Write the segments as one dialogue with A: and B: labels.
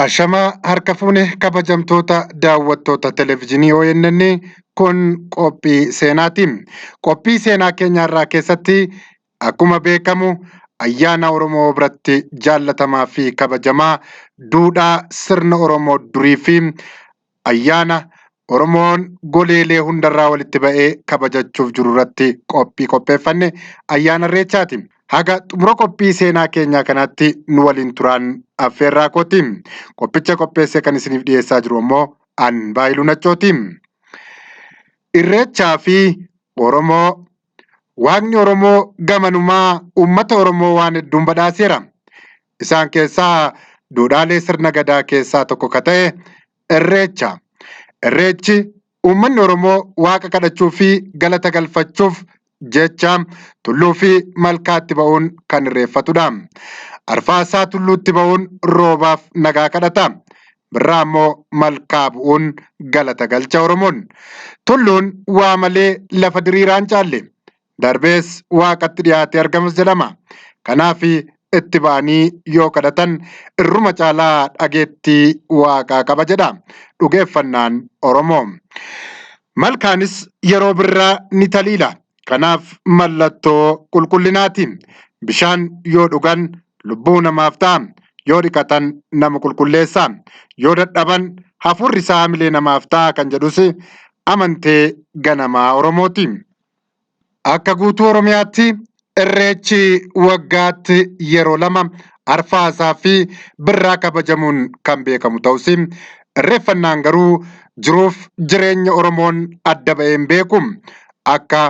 A: Ashamaa harka fuune kabajamtoota daawwattoota televezyiinii ONN kun qophii seenaati. Qophii seenaa keenyarraa keessatti akkuma beekamu ayyaana Oromoo biratti jaallatamaa fi kabajamaa duudhaa sirna Oromoo durii fi ayyaana Oromoon goleelee hundarraa walitti ba'ee kabajachuuf jiru irratti qophii qopheeffanne ayyaana Irreechaati. Haga xumura qophii seenaa keenyaa kanatti nu waliin turaan affeerraa kooti. Qophicha qopheessee kan isiniif dhiyeessaa jiru immoo an Baayiluu Nachooti. Irreechaa fi Oromoo. Waaqni Oromoo gamanumaa uummata Oromoo waan hedduun badhaaseera. Isaan keessaa duudhaalee sirna gadaa keessaa tokko ka ta'e Irreecha. Irreechi uummanni Oromoo waaqa kadhachuu fi galata galfachuuf jecha tulluu fi malkaatti ba'uun kan irreeffatudha. Arfaasaa tulluutti ba'uun roobaaf nagaa kadhata. Birraa immoo malkaa bu'uun galata galcha Oromoon. Tulluun waa malee lafa diriiraan caalle. Darbees waaqatti dhiyaatee argamas jedhama. Kanaaf itti ba'anii yoo kadhatan irruma caalaa dhageettii waaqaa qaba jedha dhugeeffannaan Oromoo. Malkaanis yeroo birraa ni taliila. Kanaaf mallattoo qulqullinaati. Bishaan yoo dhugan lubbuu namaaf ta'a. Yoo dhiqatan nama qulqulleessa. Yoo dadhaban hafuurri isaa hamilee namaaf ta'a kan jedhus amantee ganamaa Oromooti. Akka guutuu Oromiyaatti Irreechi waggaatti yeroo lama arfaasaa fi birraa kabajamuun kan beekamu ta'us irreeffannaan garuu jiruuf jireenya Oromoon adda ba'ee hin beeku. Akka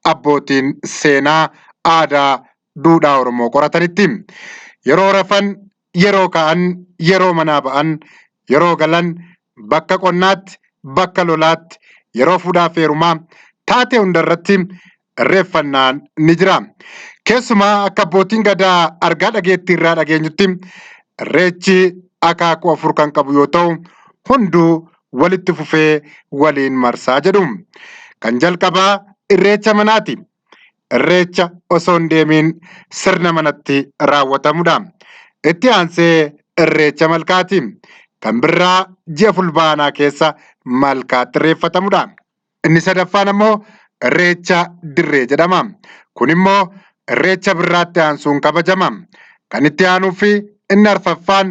A: abbootiin seenaa aadaa duudhaa Oromoo qoratanitti yeroo rafan, yeroo ka'an, yeroo manaa ba'an, yeroo galan, bakka qonnaatti, bakka lolaatti, yeroo fuudhaaf heerumaa taatee hundarratti irreeffannaan ni jira. Keessumaa akka abbootiin gadaa argaa dhageettii irraa dhageenyutti irreechi akaakuu afur kan qabu yoo ta'u hunduu walitti fufee waliin marsaa jedhu. Kan jalqabaa irreecha manaati. Irreecha osoo hin deemiin sirna manatti raawwatamudha. Itti aansee irreecha malkaati. Kan birraa ji'a fulbaanaa keessa malkaatti irreeffatamudha. Inni sadaffaan immoo Irreecha dirree jedhama. Kun immoo irreecha birraatti aansuun kabajama. Kan itti aanuu fi inni arfaffaan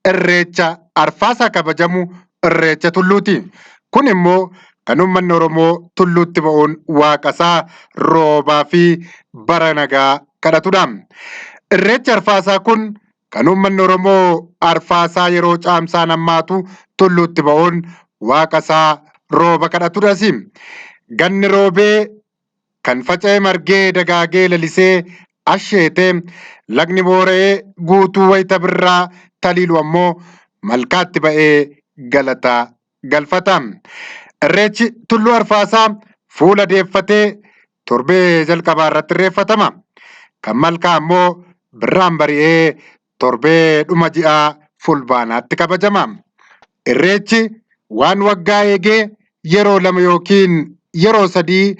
A: irreecha arfaasaa kabajamu irreecha tulluuti. Kun immoo kan uummanni Oromoo tulluutti ba'uun waaqasaa roobaa fi bara nagaa kadhatudha. Irreechi arfaasaa kun kan uummanni Oromoo arfaasaa yeroo caamsaan hammaatu tulluutti ba'uun waaqasaa rooba kadhatudhas. Ganni roobee kan faca'ee margee dagaagee lalisee asheetee lagni boora'ee guutuu wayita birraa taliilu ammoo malkaatti ba'ee galata galfata. Irreechi tulluu arfaasaa fuula deeffatee torbee jalqabaa irratti irreeffatama. Kan malkaa ammoo birraan bari'ee torbee dhuma ji'aa fulbaanaatti kabajama. Irreechi waan waggaa eegee yeroo lama yookiin yeroo sadii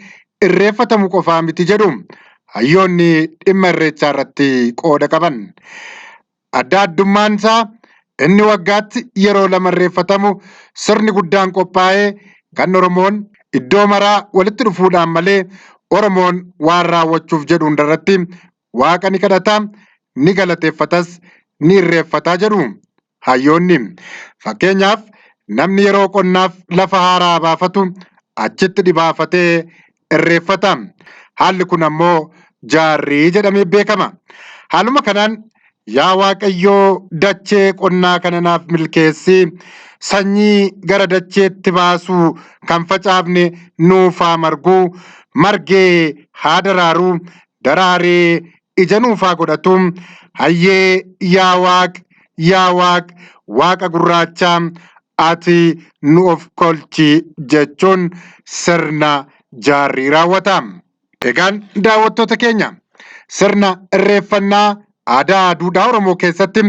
A: irreeffatamu qofaa miti jedhu hayyoonni dhimma irreechaa irratti qooda qaban. Adda addummaan isaa inni waggaatti yeroo lama irreeffatamu sirni guddaan qophaa'ee kan Oromoon iddoo maraa walitti dhufuudhaan malee Oromoon waan raawwachuuf jedhu hundarratti waaqa ni kadhata, ni galateeffatas, ni irreeffataa jedhu hayyoonni. Fakkeenyaaf namni yeroo qonnaaf lafa haaraa baafatu achitti dhibaafatee irreeffata. Haalli kun ammoo jaarrii jedhamee beekama. Haaluma kanaan yaa Waaqayyoo dachee qonnaa kana naaf milkeessi, sanyii gara dacheetti baasuu kan facaafne nuufaa marguu, margee haa daraaruu, daraaree ija nuufaa godhatu, hayyee yaa Waaq, Waaqa gurraachaa ati nu of kolchi jechuun sirna jaarrii raawwata. Egaan daawwattoota keenya sirna irreeffannaa aadaa duudhaa Oromoo keessatti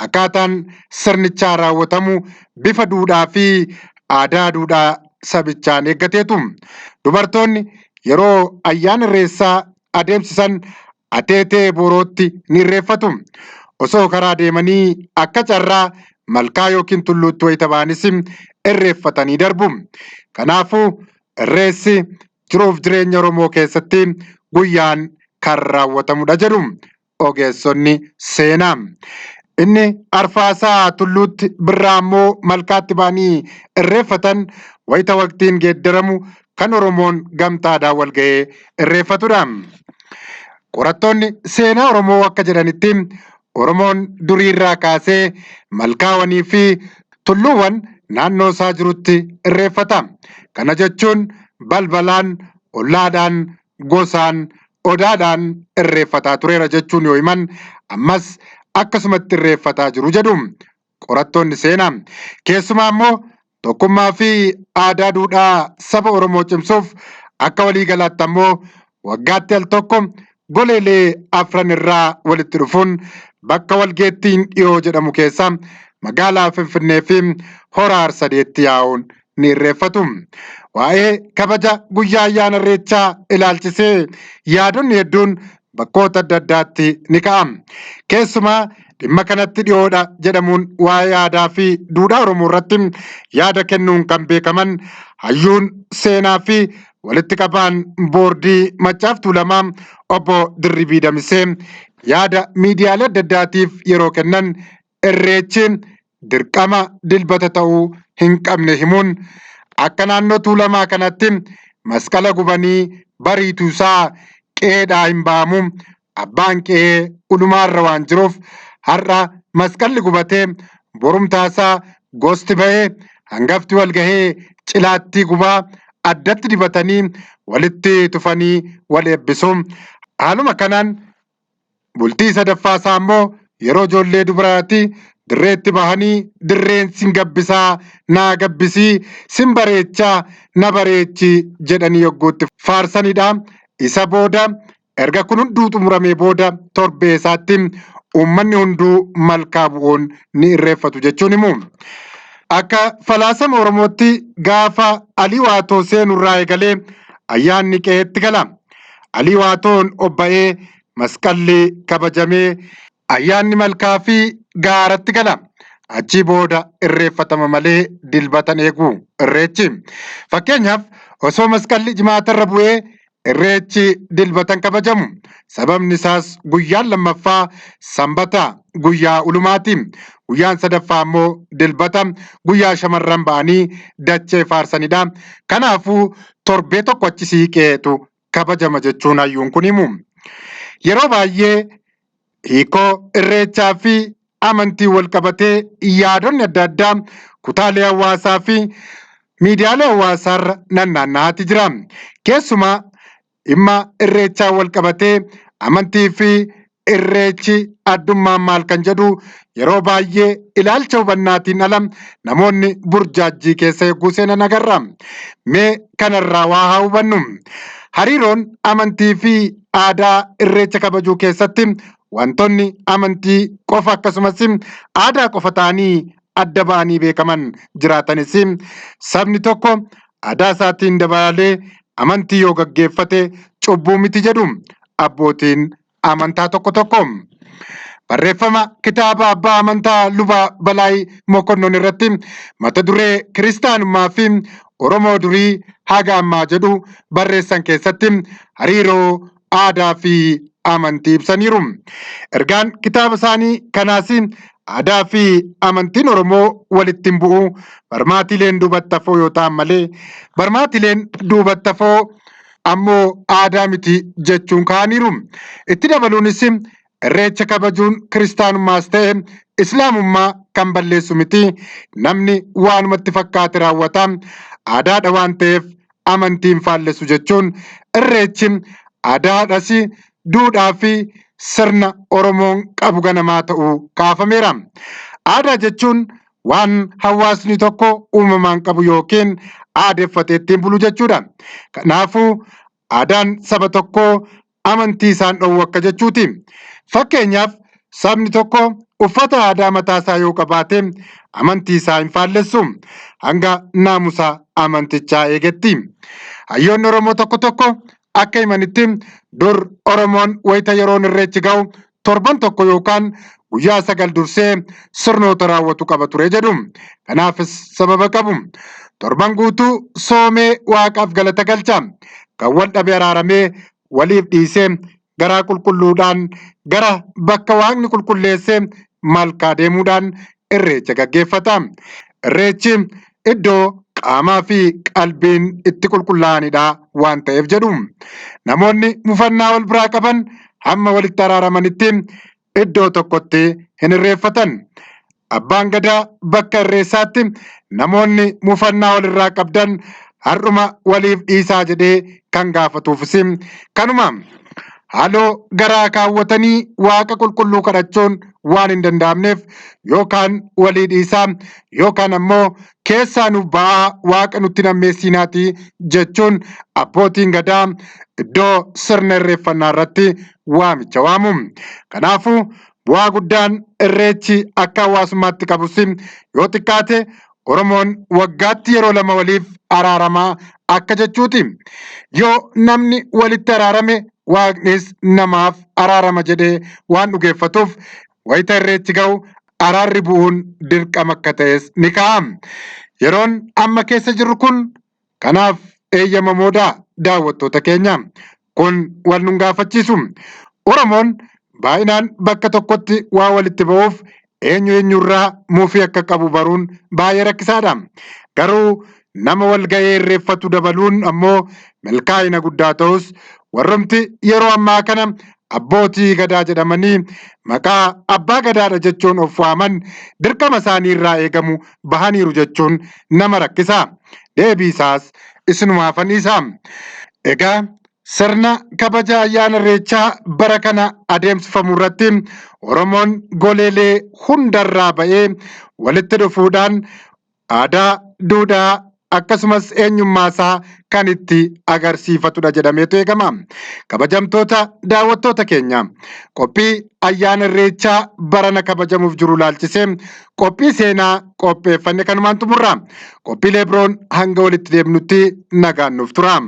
A: akkaataan sirnichaa raawwatamu bifa duudhaa fi aadaa duudhaa sabichaan eeggateetu. Dubartoonni yeroo ayyaana irreessaa adeemsisan ateetee borootti ni irreeffatu. Osoo karaa deemanii akka carraa malkaa yookiin tulluutti wayita ba'anis irreeffatanii darbu. Kanaafuu irreessi jiruuf jireenya Oromoo keessatti guyyaan kan raawwatamudha jedhu ogeessonni seenaa. Inni arfaasaa tulluutti birraa ammoo malkaatti ba'anii irreeffatan wayita waqtiin geeddaramu kan Oromoon gamtaadhaan wal ga'ee irreeffatudha. Qorattoonni seenaa Oromoo akka jedhanitti Oromoon durii irraa kaasee malkaawwanii fi tulluuwwan naannoo isaa jirutti irreeffata. Kana jechuun balbalaan, ollaadhaan, gosaan, odaadhaan irreeffataa tureera jechuun yoo himan ammas akkasumatti irreeffataa jiru jedhu qorattoonni seenaa. Keessumaa immoo tokkummaa fi aadaa duudhaa saba Oromoo cimsuuf akka waliigalaatti ammoo waggaatti al tokko goleelee afran irraa walitti dhufuun bakka walgeettiin dhiyoo jedhamu keessa magaalaa Finfinnee fi hora Harsadeetti yaa'uun ni irreeffatu. Waa'ee kabaja guyyaa ayyaana irreechaa ilaalchisee yaadonni hedduun bakkoota adda addaatti ni ka'a. Keessumaa dhimma kanatti dhiyoodha jedhamuun waa'ee aadaa fi duudhaa Oromoo irratti yaada kennuun kan beekaman hayyuun seenaa fi walitti qabaan boordii Maccaaf Tuulamaa obbo Dirribii Damisee yaada miidiyaalee adda addaatiif yeroo kennan irreechi dirqama dilbata ta'uu hin qabne himuun akka naannoo Tuulamaa kanatti masqala gubanii bariituusaa qe'eedhaa hin ba'amu abbaan qe'ee ulumaarra waan jiruuf har'a masqalli gubatee borumtaasaa gosti ba'ee hangafti wal gahee cilaattii gubaa addatti dibatanii walitti tufanii wal eebbisu. Haaluma kanaan bultii sadaffaasaa immoo yeroo ijoollee dubaraatti dirreetti bahanii dirreen sin gabbisaa naa gabbisii sin bareechaa na bareechi jedhanii yogguutti faarsanidha. Isa booda erga kun hunduu xumuramee booda torbee isaatti uummanni hunduu malkaa bu'uun ni irreeffatu jechuun himu. Akka falaasama Oromootti gaafa Alii Waatoo seenurraa eegalee ayyaanni qe'eetti gala. Alii Waatoon obba'ee masqalli kabajamee ayyaanni malkaa fi gaaratti gala. Achii booda irreeffatama malee dilbatan eegu irreechi. Fakkeenyaaf osoo masqalli jimaatarra bu'ee irreechi dilbatan kabajamu. Sababni isaas guyyaan lammaffaa sanbata guyyaa ulumaati. Guyyaan sadaffaa immoo dilbata guyyaa shamarran ba'anii dachee faarsanidha. Kanaafuu torbee tokko achi siiqeetu kabajama jechuun hayyuun kun himu. Yeroo baay'ee hiikoo irreechaa fi amantii wal qabatee yaadonni adda addaa kutaalee hawaasaa fi miidiyaalee hawaasaarra naanna'aati jira. Keessumaa dhimma irreechaa wal qabatee amantii fi irreechi addummaan maal kan jedhu yeroo baay'ee ilaalcha hubannaatiin ala namoonni burjaajii keessa eeguu seenan agarra. Mee kanarraa waa haa hubannu. Hariiroon amantii fi aadaa irreecha kabajuu keessatti wantoonni amantii qofa akkasumas aadaa qofa ta'anii adda ba'anii beekaman jiraatanis sabni tokko aadaa isaatiin dabalee amantii yoo gaggeeffate cubbuu miti jedhu abbootiin amantaa tokko tokko. Barreeffama kitaaba abbaa amantaa Luba Balaay Mokonnon irratti mata duree kiristaanummaa fi Oromoo durii haga ammaa jedhu barreessan keessatti hariiroo aadaa fi amantii ibsaniiru. Ergaan kitaaba isaanii kanaas aadaa fi amantiin Oromoo walitti hin bu'u. Barmaatileen duubatti hafoo yoo ta'an malee barmaatileen duubatti hafoo ammoo aadaa miti jechuun kaa'aniiru. Itti dabaluunis irreecha kabajuun kiristaanummaas ta'e islaamummaa kan balleessu miti. Namni waanumatti fakkaate raawwata. Aadaadha waan ta'eef amantiin faallessu jechuun irreechi aadaadhas duudhaa fi sirna Oromoon qabu ganamaa ta'uu kaafameera. Aadaa jechuun waan hawaasni tokko uumamaan qabu yookiin aadeffatee ittiin bulu jechuudha. Kanaafuu aadaan saba tokkoo amantii isaan dhowwu akka jechuuti. Fakkeenyaaf sabni tokko uffata aadaa mataasaa yoo qabaate amantii isaa hin faallessu hanga naamusa amantichaa eegetti. Hayyoonni Oromoo tokko tokko akka himanitti dur Oromoon wayita yeroon irreechi ga'u torban tokko yookaan guyyaa 9 dursee sirnoota raawwatu qaba ture jedhu. Kanaafis sababa qabu. Torban guutuu soomee Waaqaaf galata galcha. Kan wal dhabe araaramee waliif dhiisee garaa qulqulluudhaan gara bakka Waaqni qulqulleessee malkaa deemuudhaan irreecha gaggeeffata. Irreechi iddoo qaamaa fi qalbiin itti qulqullaa'anidha waan ta'eef jedhu. Namoonni mufannaa wal biraa qaban hamma walitti araaramanitti iddoo tokkotti hin irreeffatan. Abbaan gadaa bakka irreessaatti namoonni mufannaa walirraa qabdan har'uma waliif dhiisaa jedhee kan gaafatuufis kanuma. Haaloo garaa kaawwatanii Waaqa qulqulluu kadhachuun waan hin danda'amneef yookaan walii dhiisaa yookaan ammoo keessaa nuuf ba'aa Waaqa nutti nammeessinaati jechuun abbootiin gadaa iddoo sirna irreeffannaa irratti waamicha waamu. Kanaafuu bu'aa guddaan irreechi akka hawaasummaatti qabus yoo xiqqaate Oromoon waggaatti yeroo 2 waliif araaramaa akka jechuuti. Yoo namni walitti araarame Waaqnis namaaf araarama jedhee waan dhugeeffatuuf wayita irreechi ga'u araarri bu'uun dirqama akka ta'es ni ka'a. Yeroon amma keessa jirru kun kanaaf eeyyamamoodha daawwattoota keenya. Kun wal nun gaafachiisu. Oromoon baay'inaan bakka tokkotti waa walitti ba'uuf eenyurraa muufii akka qabu baruun baay'ee rakkisaadha. Garuu nama wal ga'ee irreeffatu dabaluun ammoo milkaa'ina guddaa ta'us warrumti yeroo ammaa kana abbootii gadaa jedhamanii maqaa abbaa gadaadha jechuun of waaman dirqama isaanii irraa eegamu bahaniiru jechuun nama rakkisa. Deebii isaas isinumaafan isaa. Egaa sirna kabaja ayyaana irreechaa bara kana adeemsifamu irratti Oromoon goleelee hundarraa ba'ee walitti dhufuudhaan aadaa, duudhaa akkasumas eenyummaa isaa kan itti agarsiifatudha jedhameetu eegama. Kabajamtoota daawwattoota keenya qophii ayyaana irreechaa barana kabajamuuf jiru laalchisee qophii seenaa qopheeffanne kanumaan xumurra. Qophiilee biroon hanga walitti deemnutti nagaan nuuf tura.